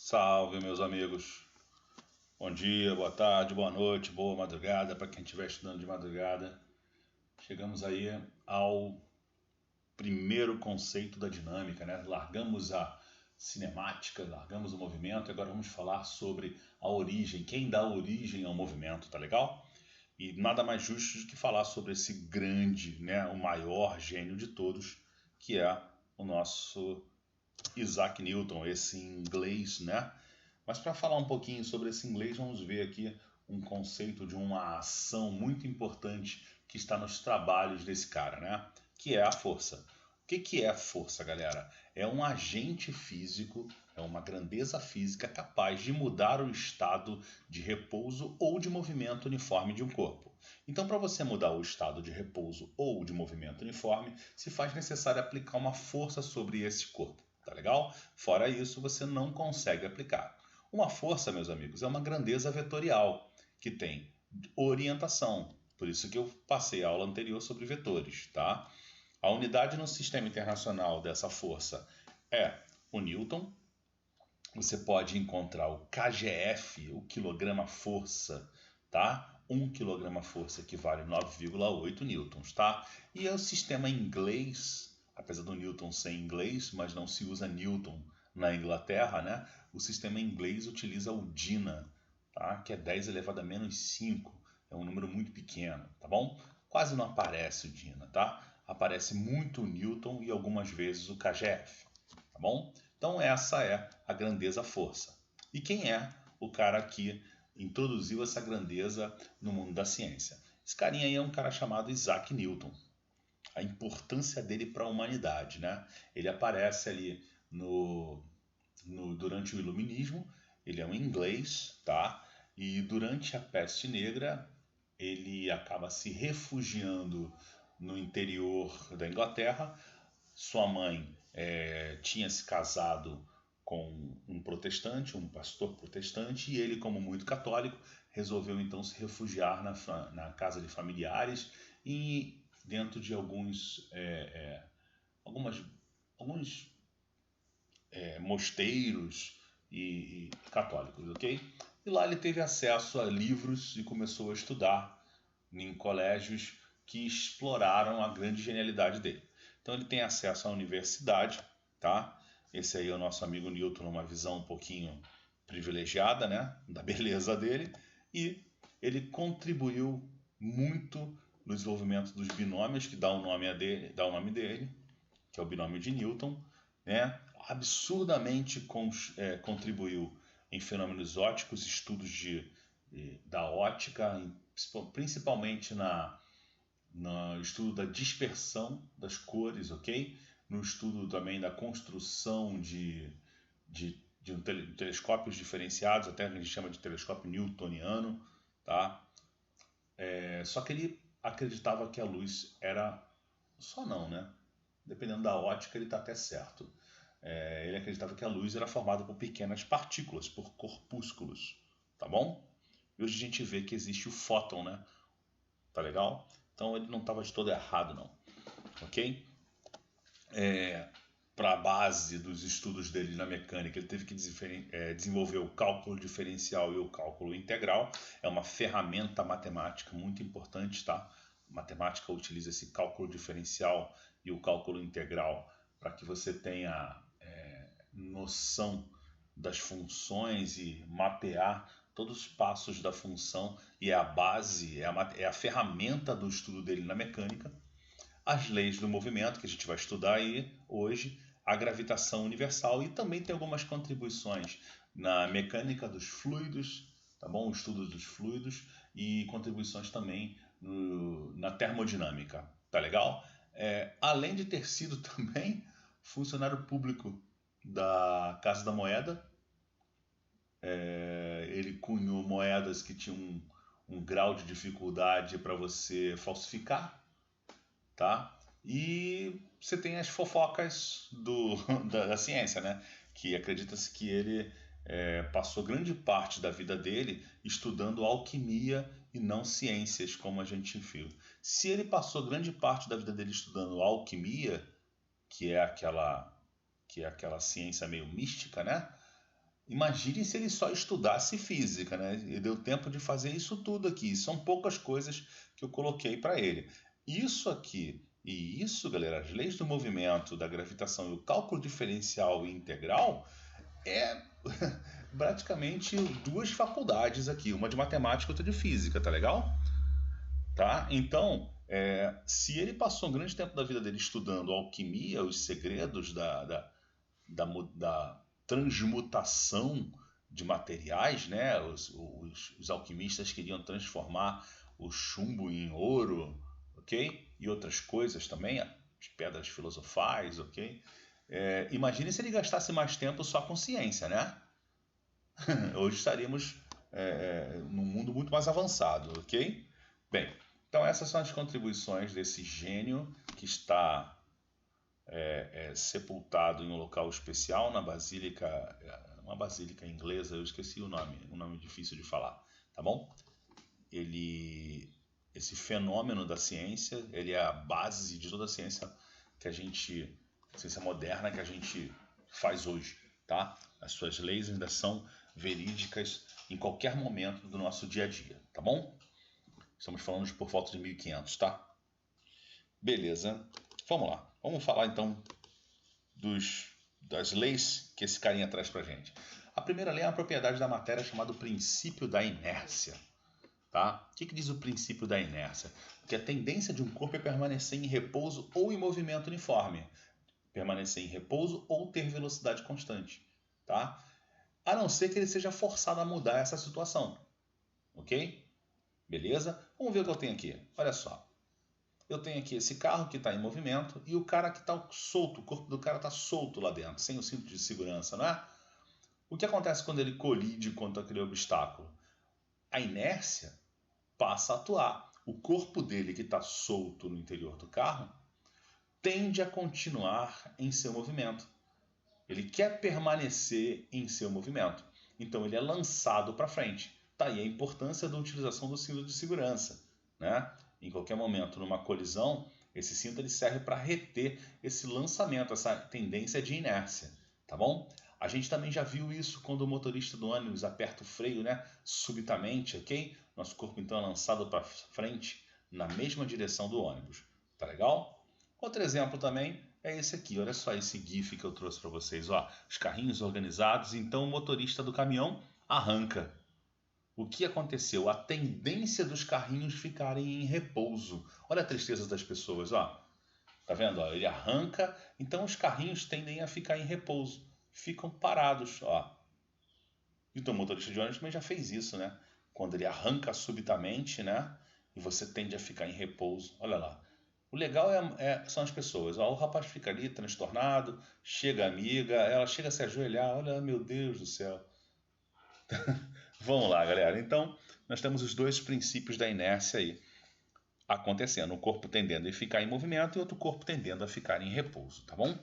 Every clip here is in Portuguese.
Salve, meus amigos. Bom dia, boa tarde, boa noite, boa madrugada para quem estiver estudando de madrugada. Chegamos aí ao primeiro conceito da dinâmica, né? Largamos a cinemática, largamos o movimento e agora vamos falar sobre a origem, quem dá origem ao movimento, tá legal? E nada mais justo do que falar sobre esse grande, né, o maior gênio de todos, que é o nosso Isaac Newton, esse inglês, né? Mas para falar um pouquinho sobre esse inglês, vamos ver aqui um conceito de uma ação muito importante que está nos trabalhos desse cara, né? Que é a força. O que é a força, galera? É um agente físico, é uma grandeza física capaz de mudar o estado de repouso ou de movimento uniforme de um corpo. Então, para você mudar o estado de repouso ou de movimento uniforme, se faz necessário aplicar uma força sobre esse corpo. Tá legal? Fora isso, você não consegue aplicar. Uma força, meus amigos, é uma grandeza vetorial que tem orientação. Por isso que eu passei a aula anterior sobre vetores, tá? A unidade no sistema internacional dessa força é o Newton. Você pode encontrar o kgf, o quilograma-força, tá? 1 quilograma-força equivale a 9,8 newtons, tá? E é o sistema inglês, apesar do Newton ser inglês, mas não se usa Newton na Inglaterra, né? O sistema inglês utiliza o DINA, tá? Que é 10 elevado a menos 5. É um número muito pequeno, tá bom? Quase não aparece o DINA, tá? Aparece muito o Newton e algumas vezes o kgf, tá bom? Então essa é a grandeza-força. E quem é o cara que introduziu essa grandeza no mundo da ciência? Esse carinha aí é um cara chamado Isaac Newton. A importância dele para a humanidade, né? Ele aparece ali durante o Iluminismo, ele é um inglês, tá? E durante a Peste Negra, ele acaba se refugiando no interior da Inglaterra. Sua mãe tinha se casado com um protestante, um pastor protestante, e ele, como muito católico, resolveu então se refugiar na casa de familiares e dentro de alguns mosteiros e católicos, ok? E lá ele teve acesso a livros e começou a estudar em colégios que exploraram a grande genialidade dele. Então ele tem acesso à universidade, tá? Esse aí é o nosso amigo Newton, numa visão um pouquinho privilegiada, né, da beleza dele, e ele contribuiu muito no desenvolvimento dos binômios, que dá o nome dele, que é o binômio de Newton, né? Absurdamente contribuiu em fenômenos ópticos, estudos da ótica, principalmente no estudo da dispersão das cores, ok? No estudo também da construção de telescópios diferenciados, até a gente chama de telescópio newtoniano, tá? Só que ele acreditava que a luz era... Só não, né? Dependendo da ótica, ele está até certo. Ele acreditava que a luz era formada por pequenas partículas, por corpúsculos, tá bom? E hoje a gente vê que existe o fóton, né? Tá legal? Então ele não estava de todo errado, não. Ok? Para a base dos estudos dele na mecânica, ele teve que desenvolver o cálculo diferencial e o cálculo integral. É uma ferramenta matemática muito importante, tá? A matemática utiliza esse cálculo diferencial e o cálculo integral para que você tenha noção das funções e mapear todos os passos da função, e é a base, é a ferramenta do estudo dele na mecânica. As leis do movimento, que a gente vai estudar aí hoje, a gravitação universal, e também tem algumas contribuições na mecânica dos fluidos, tá bom? O estudo dos fluidos, e contribuições também na termodinâmica, tá legal? Além de ter sido também funcionário público da Casa da Moeda, ele cunhou moedas que tinham um grau de dificuldade para você falsificar, tá? E você tem as fofocas da ciência, né? Que acredita-se que ele passou grande parte da vida dele estudando alquimia e não ciências, como a gente viu. Se ele passou grande parte da vida dele estudando alquimia, que é aquela ciência meio mística, né? Imagine se ele só estudasse física, né? Ele deu tempo de fazer isso tudo aqui. São poucas coisas que eu coloquei para ele. Isso aqui e isso, galera, as leis do movimento, da gravitação e o cálculo diferencial e integral é praticamente duas faculdades aqui, uma de matemática e outra de física, tá legal? Tá? Então, se ele passou um grande tempo da vida dele estudando alquimia, os segredos da transmutação de materiais, né? Os alquimistas queriam transformar o chumbo em ouro, ok? E outras coisas também, as pedras filosofais, ok? Imagine se ele gastasse mais tempo só com ciência, né? Hoje estaríamos num mundo muito mais avançado, ok? Bem, então essas são as contribuições desse gênio que está sepultado em um local especial na basílica, uma basílica inglesa, eu esqueci o nome, um nome difícil de falar, tá bom? Esse fenômeno da ciência, ele é a base de toda a ciência ciência moderna que a gente faz hoje, tá? As suas leis ainda são verídicas em qualquer momento do nosso dia a dia, tá bom? Estamos falando por volta de 1500, tá? Beleza, vamos lá. Vamos falar então das leis que esse carinha traz pra gente. A primeira lei é uma propriedade da matéria chamada princípio da inércia. Tá? O que diz o princípio da inércia? Que a tendência de um corpo é permanecer em repouso ou em movimento uniforme. Permanecer em repouso ou ter velocidade constante. Tá? A não ser que ele seja forçado a mudar essa situação. Ok? Beleza? Vamos ver o que eu tenho aqui. Olha só. Eu tenho aqui esse carro que está em movimento e o cara que está solto, o corpo do cara está solto lá dentro, sem o cinto de segurança, não é? O que acontece quando ele colide contra aquele obstáculo? A inércia passa a atuar. O corpo dele que está solto no interior do carro tende a continuar em seu movimento. Ele quer permanecer em seu movimento. Então ele é lançado para frente. Tá aí a importância da utilização do cinto de segurança, né? Em qualquer momento, numa colisão, esse cinto ele serve para reter esse lançamento, essa tendência de inércia, tá bom? A gente também já viu isso quando o motorista do ônibus aperta o freio, né? Subitamente, ok? Nosso corpo então é lançado para frente na mesma direção do ônibus. Tá legal? Outro exemplo também é esse aqui. Olha só esse GIF que eu trouxe para vocês. Ó, os carrinhos organizados, então o motorista do caminhão arranca. O que aconteceu? A tendência dos carrinhos ficarem em repouso. Olha a tristeza das pessoas, ó. Tá vendo? Ó, ele arranca, então os carrinhos tendem a ficar em repouso. Ficam parados, ó. Então o motorista de ônibus também já fez isso, né? Quando ele arranca subitamente, né? E você tende a ficar em repouso. Olha lá. O legal são as pessoas. Ó, o rapaz fica ali transtornado, chega a amiga, ela chega a se ajoelhar. Olha, meu Deus do céu. Vamos lá, galera. Então, nós temos os dois princípios da inércia aí acontecendo. Um corpo tendendo a ficar em movimento e outro corpo tendendo a ficar em repouso, tá bom?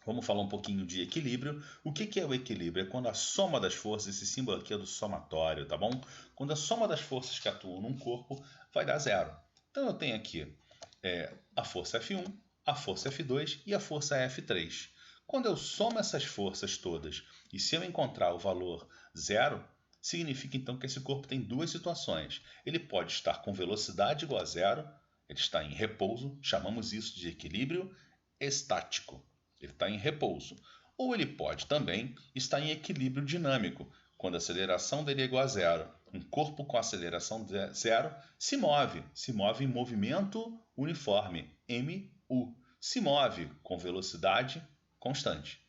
Vamos falar um pouquinho de equilíbrio. O que é o equilíbrio? É quando a soma das forças, esse símbolo aqui é do somatório, tá bom? Quando a soma das forças que atuam num corpo vai dar zero. Então eu tenho aqui a força F1, a força F2 e a força F3. Quando eu somo essas forças todas e se eu encontrar o valor zero, significa então que esse corpo tem duas situações. Ele pode estar com velocidade igual a zero, ele está em repouso, chamamos isso de equilíbrio estático. Ele está em repouso. Ou ele pode também estar em equilíbrio dinâmico, quando a aceleração dele é igual a zero. Um corpo com aceleração zero se move em movimento uniforme, MU. Se move com velocidade constante.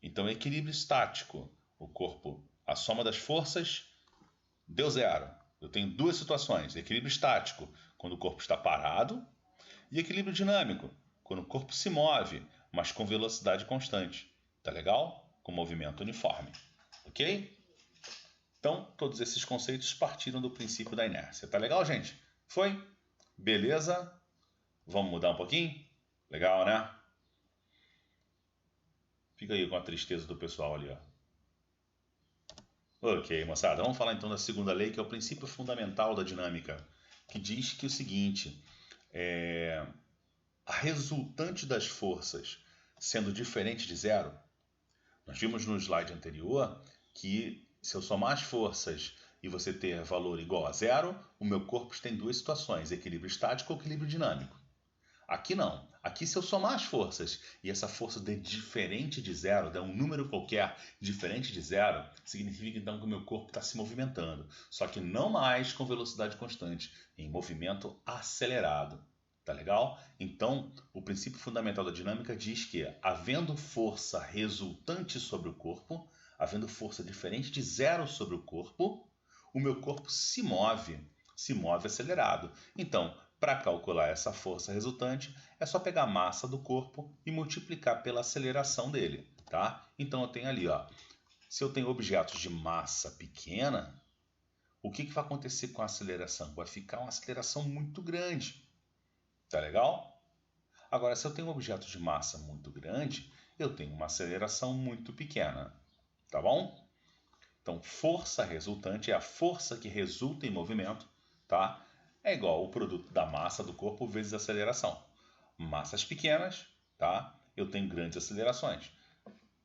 Então, equilíbrio estático, o corpo, a soma das forças deu zero. Eu tenho duas situações: equilíbrio estático, quando o corpo está parado, e equilíbrio dinâmico, quando o corpo se move, mas com velocidade constante. Tá legal? Com movimento uniforme. Ok? Então, todos esses conceitos partiram do princípio da inércia. Tá legal, gente? Foi? Beleza? Vamos mudar um pouquinho? Legal, né? Fica aí com a tristeza do pessoal ali, ó. Ok, moçada, vamos falar então da segunda lei, que é o princípio fundamental da dinâmica, que diz que o seguinte, a resultante das forças sendo diferente de zero, nós vimos no slide anterior que se eu somar as forças e você ter valor igual a zero, o meu corpo tem duas situações, equilíbrio estático ou equilíbrio dinâmico. Aqui não. Aqui, se eu somar as forças e essa força der diferente de zero, der um número qualquer diferente de zero, significa então que o meu corpo está se movimentando. Só que não mais com velocidade constante, em movimento acelerado. Tá legal? Então, o princípio fundamental da dinâmica diz que, havendo força resultante sobre o corpo, havendo força diferente de zero sobre o corpo, o meu corpo se move acelerado. Então, para calcular essa força resultante, é só pegar a massa do corpo e multiplicar pela aceleração dele, tá? Então eu tenho ali, ó, se eu tenho objetos de massa pequena, o que vai acontecer com a aceleração? Vai ficar uma aceleração muito grande, tá legal? Agora, se eu tenho objetos de massa muito grande, eu tenho uma aceleração muito pequena, tá bom? Então, força resultante é a força que resulta em movimento, tá? É igual ao produto da massa do corpo vezes a aceleração. Massas pequenas, tá? Eu tenho grandes acelerações,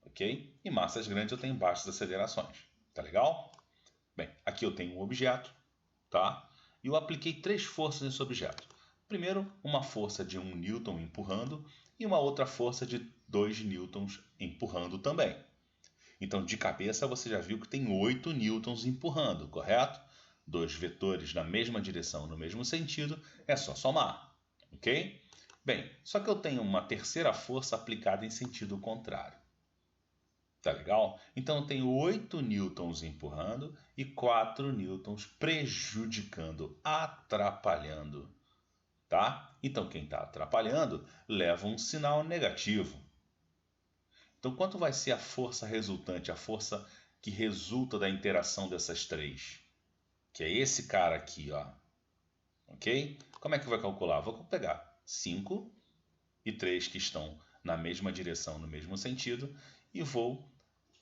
ok? E massas grandes eu tenho baixas acelerações, tá legal? Bem, aqui eu tenho um objeto, tá? E eu apliquei 3 forças nesse objeto. Primeiro, uma força de 1 newton empurrando e uma outra força de 2 newtons empurrando também. Então, de cabeça, você já viu que tem 8 newtons empurrando, correto? 2 vetores na mesma direção, no mesmo sentido, é só somar, ok? Bem, só que eu tenho uma terceira força aplicada em sentido contrário. Tá legal? Então, eu tenho 8 newtons empurrando e 4 newtons prejudicando, atrapalhando, tá? Então, quem está atrapalhando leva um sinal negativo. Então, quanto vai ser a força resultante, a força que resulta da interação dessas três? Que é esse cara aqui, ó. Ok? Como é que vai calcular? Vou pegar 5 e 3 que estão na mesma direção, no mesmo sentido, e vou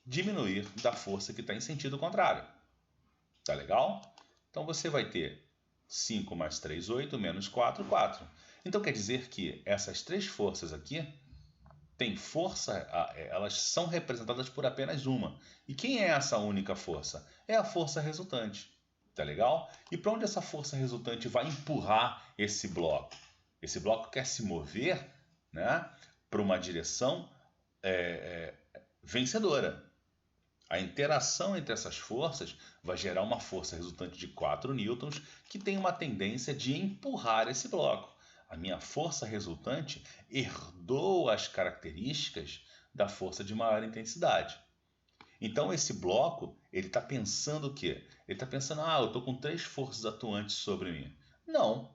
diminuir da força que está em sentido contrário. Tá legal? Então, você vai ter 5 mais 3, 8, menos 4, 4. Então, quer dizer que essas três forças aqui tem força, elas são representadas por apenas uma. E quem é essa única força? É a força resultante. Tá legal? E para onde essa força resultante vai empurrar esse bloco? Esse bloco quer se mover, né, para uma direção vencedora. A interação entre essas forças vai gerar uma força resultante de 4 newtons que tem uma tendência de empurrar esse bloco. A minha força resultante herdou as características da força de maior intensidade. Então esse bloco, ele está pensando o quê? Ele está pensando, eu estou com 3 forças atuantes sobre mim. Não.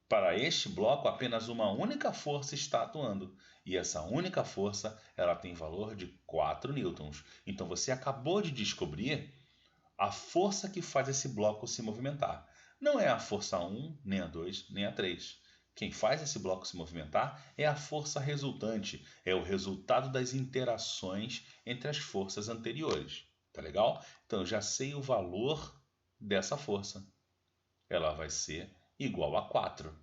Para este bloco, apenas uma única força está atuando. E essa única força, ela tem valor de 4 newtons. Então você acabou de descobrir a força que faz esse bloco se movimentar. Não é a força 1, nem a 2, nem a 3. Quem faz esse bloco se movimentar é a força resultante, é o resultado das interações entre as forças anteriores. Tá legal? Então eu já sei o valor dessa força. Ela vai ser igual a 4.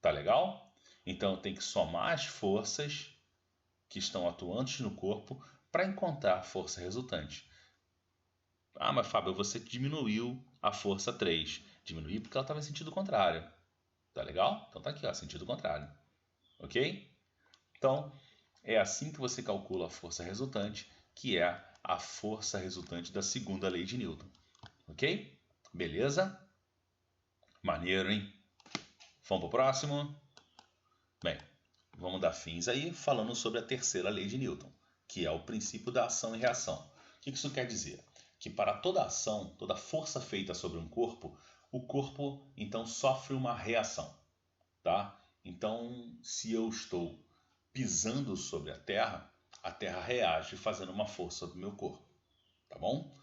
Tá legal? Então eu tenho que somar as forças que estão atuantes no corpo para encontrar a força resultante. Mas Fábio, você diminuiu a força 3. Diminuí porque ela estava em sentido contrário. Tá legal? Então tá aqui, ó, sentido contrário. Ok? Então, é assim que você calcula a força resultante, que é a força resultante da segunda lei de Newton. Ok? Beleza? Maneiro, hein? Vamos pro próximo? Bem, vamos dar fins aí falando sobre a terceira lei de Newton, que é o princípio da ação e reação. O que isso quer dizer? Que para toda ação, toda força feita sobre um corpo, o corpo então sofre uma reação, tá? Então, se eu estou pisando sobre a Terra reage fazendo uma força sobre o meu corpo, tá bom?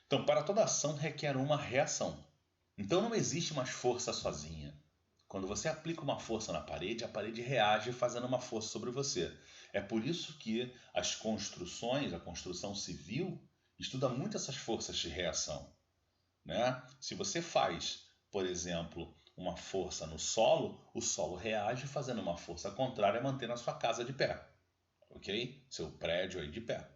Então, para toda ação requer uma reação. Então, não existe uma força sozinha. Quando você aplica uma força na parede, a parede reage fazendo uma força sobre você. É por isso que as construções, a construção civil, estuda muito essas forças de reação, né? Se você faz, por exemplo, uma força no solo, o solo reage fazendo uma força contrária, mantendo a sua casa de pé, ok? Seu prédio aí de pé,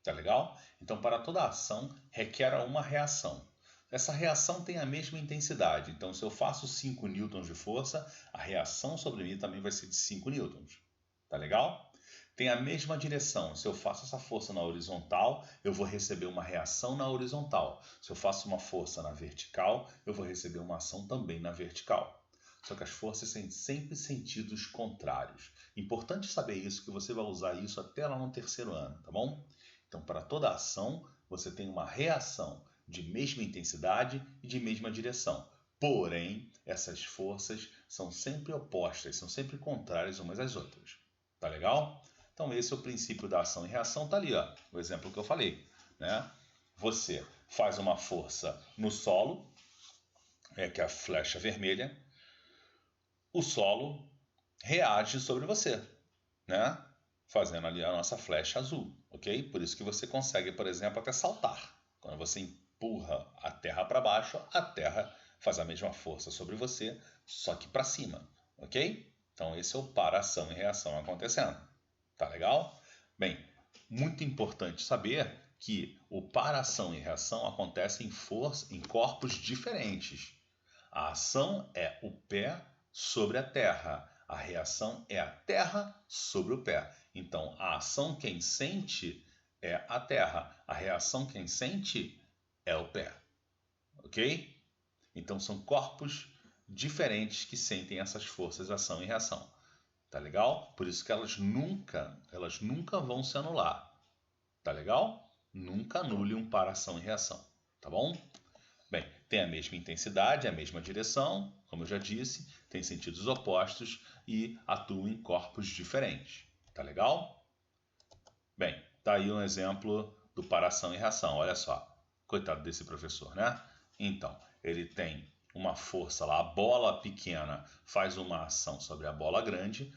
Tá legal? Então, para toda ação, requer uma reação. Essa reação tem a mesma intensidade. Então, se eu faço 5 newtons de força, a reação sobre mim também vai ser de 5 newtons. Tá legal? Tem a mesma direção. Se eu faço essa força na horizontal, eu vou receber uma reação na horizontal. Se eu faço uma força na vertical, eu vou receber uma ação também na vertical. Só que as forças têm sempre sentidos contrários. Importante saber isso, que você vai usar isso até lá no terceiro ano, tá bom? Então, para toda ação, você tem uma reação de mesma intensidade e de mesma direção. Porém, essas forças são sempre opostas, são sempre contrárias umas às outras. Tá legal? Então, esse é o princípio da ação e reação. Tá ali, ó, o exemplo que eu falei, né? Você faz uma força no solo, que é a flecha vermelha, o solo reage sobre você, né? Fazendo ali a nossa flecha azul, ok? Por isso que você consegue, por exemplo, até saltar. Quando você empurra a terra para baixo, a terra faz a mesma força sobre você, só que para cima, ok? Então esse é o para-ação e reação acontecendo. Tá legal? Bem, muito importante saber que o para-ação e reação acontecem em corpos diferentes. A ação é o pé sobre a terra. A reação é a terra sobre o pé. Então, a ação quem sente é a terra. A reação quem sente é o pé. Ok? Então, são corpos diferentes que sentem essas forças de ação e reação. Tá legal? Por isso que elas nunca vão se anular. Tá legal? Nunca anule um para ação e reação. Tá bom? Bem, tem a mesma intensidade, a mesma direção, como eu já disse, tem sentidos opostos e atuam em corpos diferentes. Tá legal? Bem, tá aí um exemplo do paração e reação. Olha só, coitado desse professor, né? Então, ele tem uma força lá, a bola pequena faz uma ação sobre a bola grande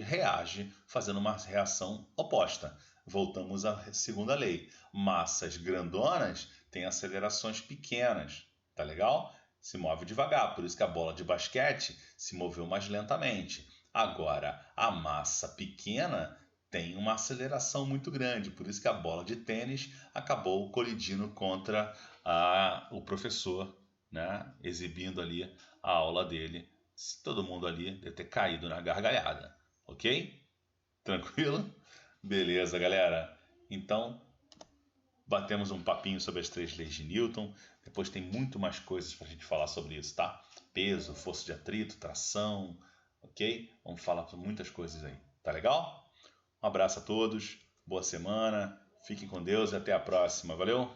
reage fazendo uma reação oposta. Voltamos à segunda lei. Massas grandonas têm acelerações pequenas, tá legal? Se move devagar, por isso que a bola de basquete se moveu mais lentamente. Agora, a massa pequena tem uma aceleração muito grande, por isso que a bola de tênis acabou colidindo contra o professor, né, exibindo ali a aula dele. Todo mundo ali deve ter caído na gargalhada, ok? Tranquilo? Beleza, galera. Então, batemos um papinho sobre as 3 leis de Newton. Depois tem muito mais coisas para a gente falar sobre isso, tá? Peso, força de atrito, tração, ok? Vamos falar sobre muitas coisas aí. Tá legal? Um abraço a todos, boa semana, fiquem com Deus e até a próxima. Valeu?